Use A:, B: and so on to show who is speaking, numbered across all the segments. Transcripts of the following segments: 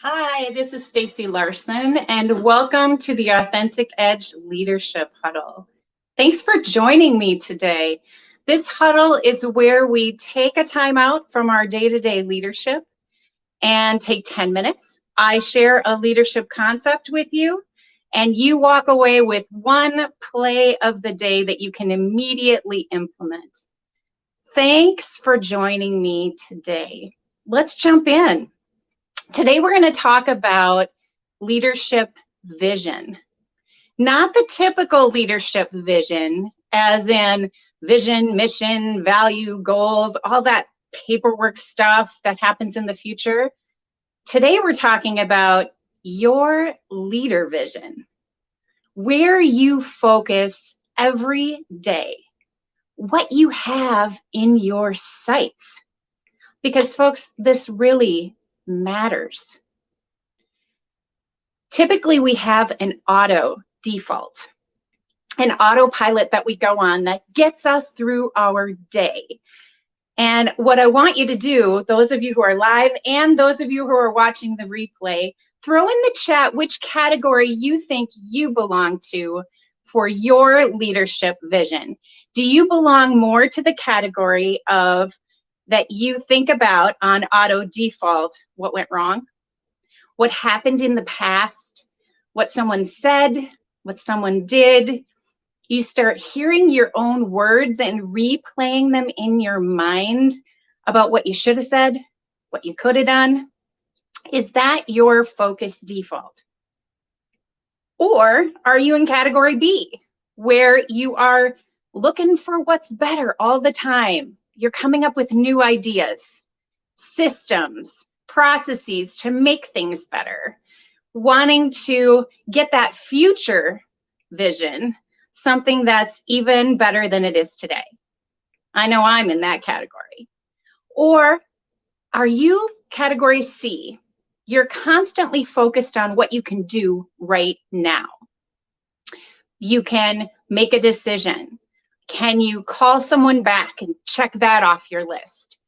A: Hi, this is Stacey Larson, and welcome to the Authentic Edge Leadership Huddle. Thanks for joining me today. This huddle is where we take a time out from our day-to-day leadership and take 10 minutes. I share a leadership concept with you, and you walk away with one play of the day that you can immediately implement. Thanks for joining me today. Let's jump in. Today, we're going to talk about leadership vision. Not the typical leadership vision, as in vision, mission, value, goals, all that paperwork stuff that happens in the future. Today, we're talking about your leader vision, where you focus every day, what you have in your sights. Because, folks, this really matters. Typically, we have an auto default, an autopilot that we go on that gets us through our day. And what I want you to do, those of you who are live and those of you who are watching the replay, throw in the chat which category you think you belong to for your leadership vision. Do you belong more to the category of that you think about on auto default, what went wrong, what happened in the past, what someone said, what someone did? You start hearing your own words and replaying them in your mind about what you should have said, what you could have done. Is that your focus default? Or are you in category B, where you are looking for what's better all the time? You're coming up with new ideas, systems, processes to make things better, wanting to get that future vision, something that's even better than it is today. I know I'm in that category. Or are you category C? You're constantly focused on what you can do right now. You can make a decision. Can you call someone back and check that off your list?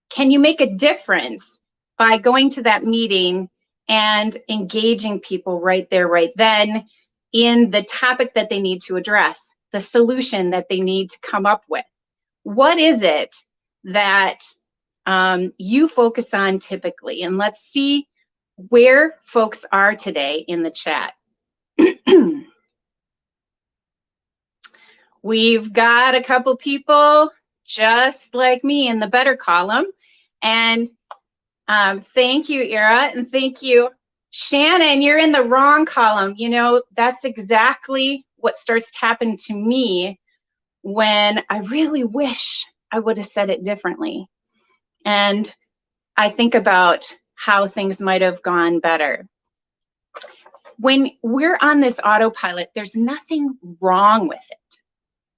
A: Can you make a difference by going to that meeting and engaging people right there, right then in the topic that they need to address, the solution that they need to come up with? What is it that you focus on typically? And let's see where folks are today in the chat. We've got a couple people just like me in the better column. And thank you, Ira, and thank you, Shannon, you're in the wrong column. You know, that's exactly what starts to happen to me when I really wish I would have said it differently. And I think about how things might have gone better. When we're on this autopilot, there's nothing wrong with it.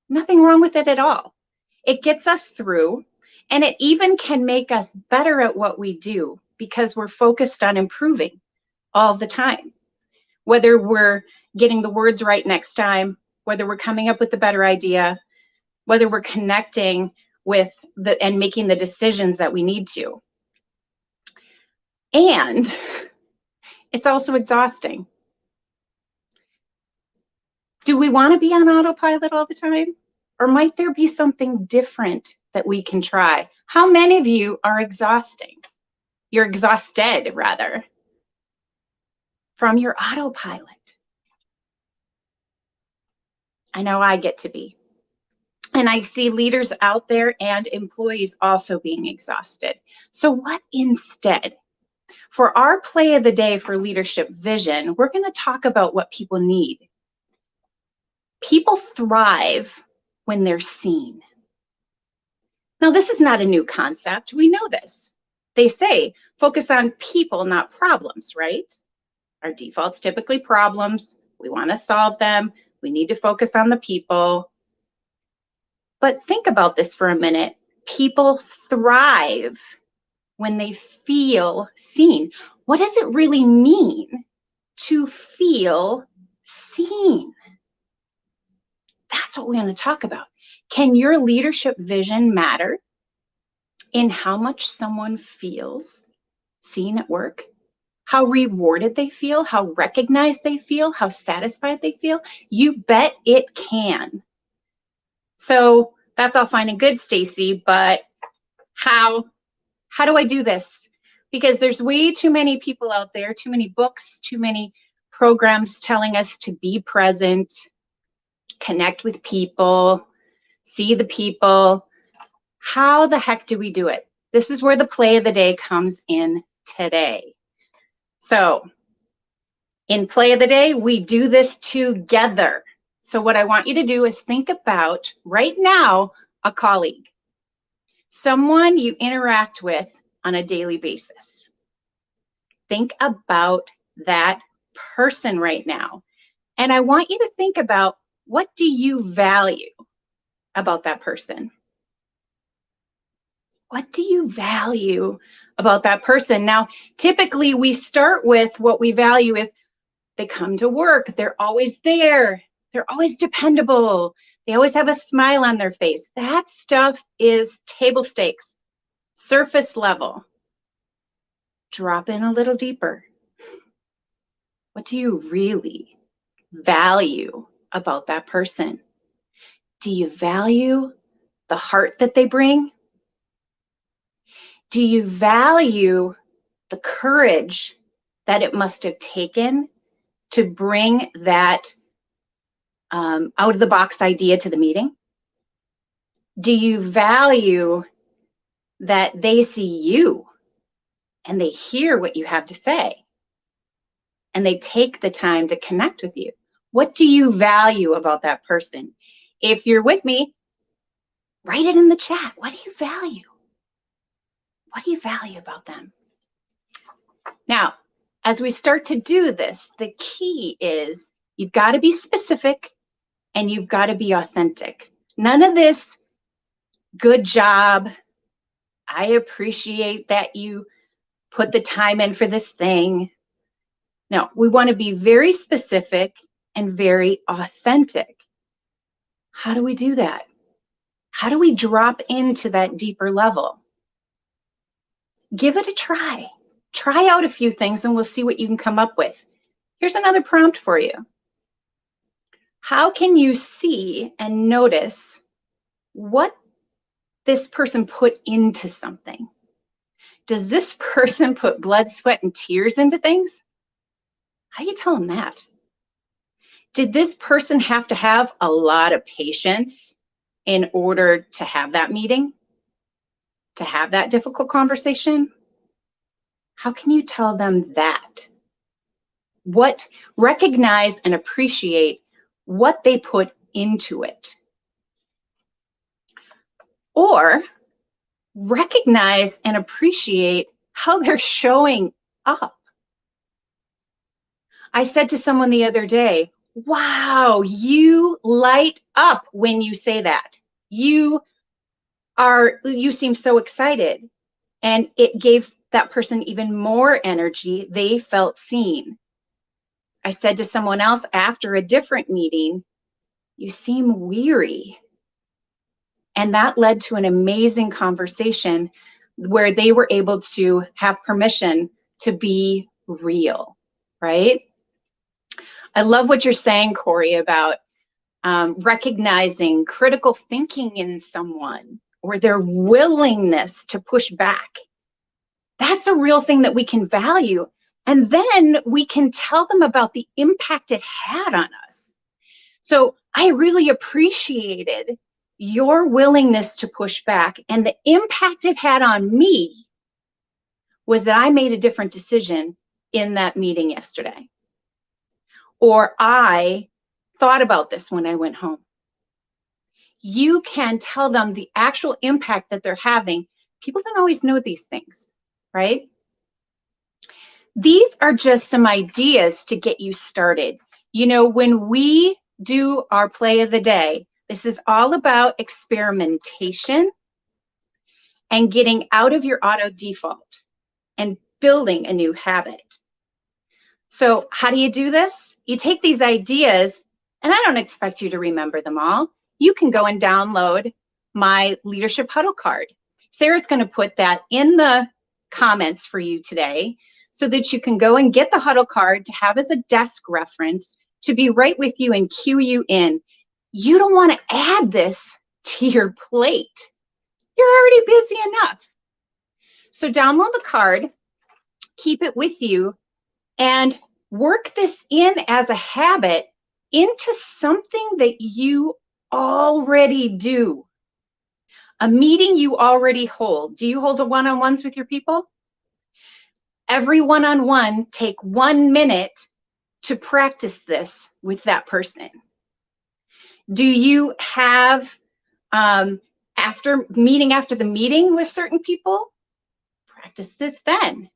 A: Nothing wrong with it at all. It gets us through, and it even can make us better at what we do because we're focused on improving all the time. Whether we're getting the words right next time, whether we're coming up with a better idea, whether we're connecting with and making the decisions that we need to. And it's also exhausting. Do we want to be on autopilot all the time? Or might there be something different that we can try? How many of you are exhausting? You're exhausted, rather, from your autopilot. I know I get to be. And I see leaders out there and employees also being exhausted. So what instead? For our play of the day for leadership vision, we're going to talk about what people need. People thrive when they're seen. Now, this is not a new concept. We know this. They say, focus on people, not problems, right? Our default's typically problems. We want to solve them. We need to focus on the people. But think about this for a minute. People thrive when they feel seen. What does it really mean to feel seen? That's what we're going to talk about. Can your leadership vision matter in how much someone feels seen at work? How rewarded they feel, how recognized they feel, how satisfied they feel? You bet it can. So that's all fine and good, Stacey, but how do I do this? Because there's way too many people out there, too many books, too many programs telling us to be present, connect with people, see the people. How the heck do we do it? This is where the play of the day comes in today. So in play of the day, we do this together. So what I want you to do is think about right now a colleague, someone you interact with on a daily basis. Think about that person right now. And I want you to think about, what do you value about that person? What do you value about that person? Now, typically we start with what we value is they come to work, they're always there, they're always dependable, they always have a smile on their face. That stuff is table stakes, surface level. Drop in a little deeper. What do you really value about that person? Do you value the heart that they bring? Do you value the courage that it must have taken to bring that out of the box idea to the meeting? Do you value that they see you and they hear what you have to say and they take the time to connect with you? What do you value about that person? If you're with me, write it in the chat. What do you value? What do you value about them? Now, as we start to do this, the key is you've got to be specific and you've got to be authentic. None of this, good job, I appreciate that you put the time in for this thing. No, we want to be very specific and very authentic. How do we do that? How do we drop into that deeper level? Give it a try. Try out a few things and we'll see what you can come up with. Here's another prompt for you. How can you see and notice what this person put into something? Does this person put blood, sweat, and tears into things? How do you tell them that? Did this person have to have a lot of patience in order to have that meeting? To have that difficult conversation? How can you tell them that? recognize and appreciate what they put into it. Or recognize and appreciate how they're showing up. I said to someone the other day, wow, you light up when you say that. You seem so excited. And it gave that person even more energy. They felt seen. I said to someone else after a different meeting, you seem weary. And that led to an amazing conversation where they were able to have permission to be real, right? I love what you're saying, Corey, about recognizing critical thinking in someone or their willingness to push back. That's a real thing that we can value. And then we can tell them about the impact it had on us. So I really appreciated your willingness to push back, and the impact it had on me was that I made a different decision in that meeting yesterday. Or I thought about this when I went home. You can tell them the actual impact that they're having. People don't always know these things, right? These are just some ideas to get you started. You know, when we do our play of the day, this is all about experimentation and getting out of your auto default and building a new habit. So how do you do this? You take these ideas, and I don't expect you to remember them all. You can go and download my Leadership Huddle card. Sarah's going to put that in the comments for you today so that you can go and get the Huddle card to have as a desk reference to be right with you and cue you in. You don't want to add this to your plate. You're already busy enough. So download the card, keep it with you, and work this in as a habit into something that you already do. A meeting you already hold. Do you hold a one-on-ones with your people? Every one-on-one, take 1 minute to practice this with that person. Do you have after the meeting with certain people? Practice this then.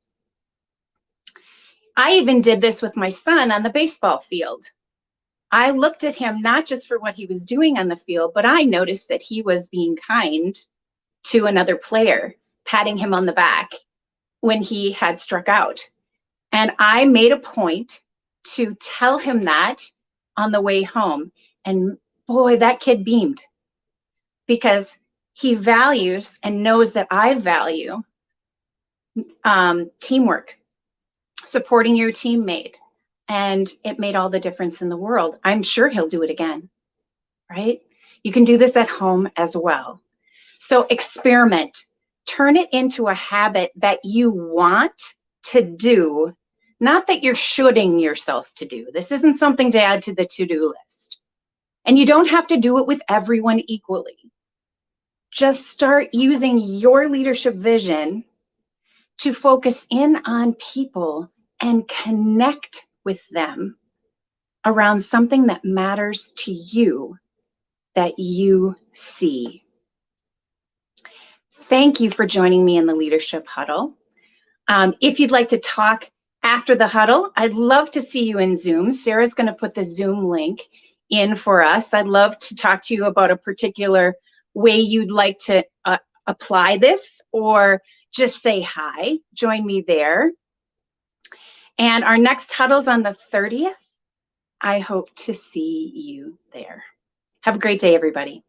A: I even did this with my son on the baseball field. I looked at him not just for what he was doing on the field, but I noticed that he was being kind to another player, patting him on the back when he had struck out. And I made a point to tell him that on the way home. And boy, that kid beamed, because he values and knows that I value teamwork, supporting your teammate. And it made all the difference in the world. I'm sure he'll do it again, right? You can do this at home as well. So experiment, turn it into a habit that you want to do, not that you're shoulding yourself to do. This isn't something to add to the to-do list. And you don't have to do it with everyone equally. Just start using your leadership vision to focus in on people and connect with them around something that matters to you, that you see. Thank you for joining me in the Leadership Huddle. If you'd like to talk after the huddle, I'd love to see you in Zoom. Sarah's going to put the Zoom link in for us. I'd love to talk to you about a particular way you'd like to apply this, or just say hi. Join me there. And our next huddle's on the 30th. I hope to see you there. Have a great day, everybody.